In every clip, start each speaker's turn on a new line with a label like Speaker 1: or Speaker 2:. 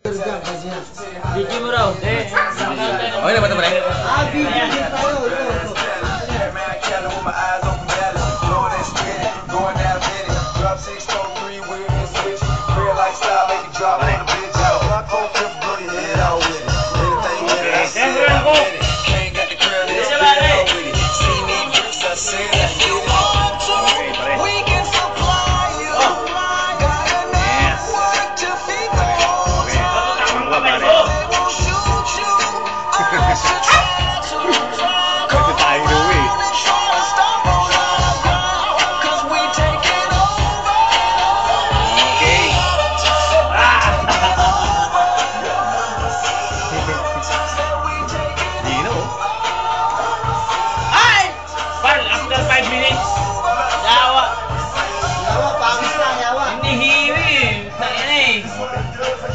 Speaker 1: Video mo raw.
Speaker 2: Okay naman ito, pre?
Speaker 1: Video tayo.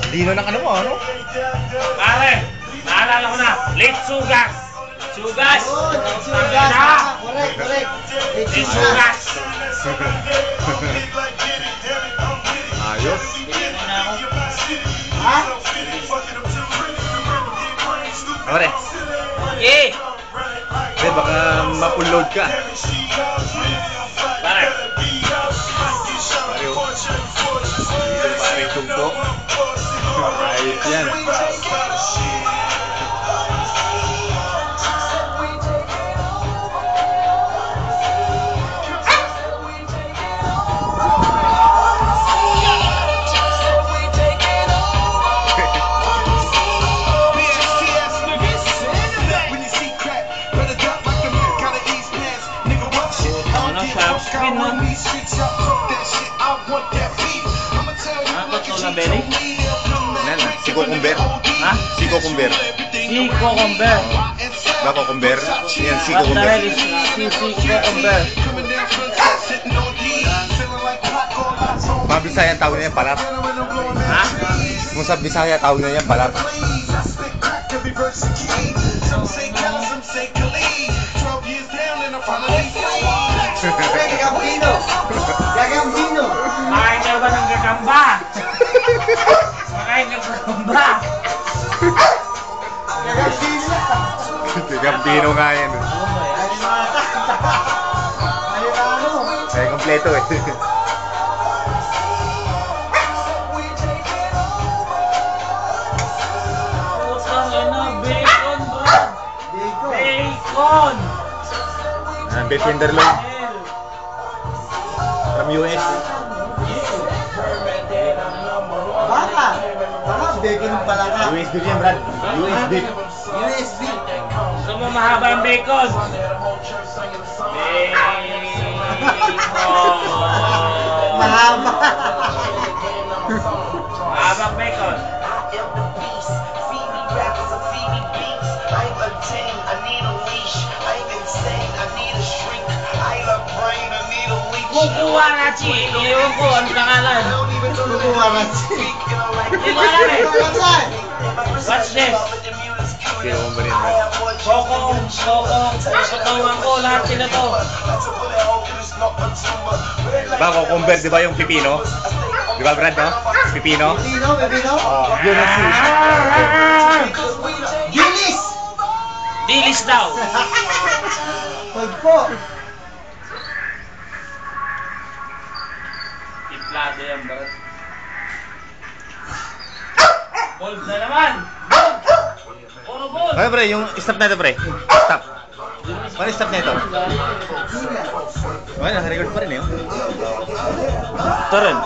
Speaker 2: Dino ng ano mo, ano?
Speaker 3: Pare, naalala ko na. Late Sugas. Sugas.
Speaker 1: Sugas. Correct.
Speaker 3: Late Sugas.
Speaker 2: Ayos.
Speaker 1: Ha?
Speaker 2: Pare.
Speaker 3: Eh.
Speaker 2: Pre, baka ma-upload ka.
Speaker 3: Pare.
Speaker 2: Pare, tungko. Ayos yan.
Speaker 3: Ano, sharp skin, no? Ano, belly?
Speaker 2: Yan, si Cucumber.
Speaker 3: Ha?
Speaker 2: Si Cucumber.
Speaker 3: Si Cucumber.
Speaker 2: Ba Cucumber? Yan, si
Speaker 3: What the
Speaker 2: Cucumber.
Speaker 3: hell is si Cucumber?
Speaker 2: Mga Bisaya tawag na yan, palat.
Speaker 3: Ha?
Speaker 2: Kung sa Bisaya tawag na yan, palat.
Speaker 1: Gagambino.
Speaker 3: Makain ka ba ng gagamba? Makain ka ng gagamba?
Speaker 2: Gambino nga yan. Kaya kompleto eh.
Speaker 3: Putang ina, bacon, bro. Bacon.
Speaker 2: Beef tenderloin from US.
Speaker 1: Baka bacon pala ka.
Speaker 2: US beef yan, Brad. US beef.
Speaker 1: USB.
Speaker 3: Gusto mo mahaba ang bacon? Bacon.
Speaker 1: Mahaba.
Speaker 3: Mahaba ang bacon. Kukuha na, Chi. Iyon ko, ano pangalan?
Speaker 1: Kukuha na.
Speaker 3: Hindi ko alam eh. What's this?
Speaker 2: Kaya ko ba rin, Brad?
Speaker 3: Kokotawan ko, lahat sila to.
Speaker 2: Diba, Cucumber, di ba yung pipino? Di ba, Brad, no? Pipino?
Speaker 1: Pepino?
Speaker 2: Oh, yun ang si.
Speaker 1: Gilis!
Speaker 3: Dilis daw.
Speaker 1: Pag po.
Speaker 3: Tiplado yan, bro. Bold na naman. Bold. Puro bold.
Speaker 2: Okay, pre, yung stop na ito, pre. Stop. Ano stop na ito? Okay, naka-record pa rin eh.
Speaker 3: Ito rin.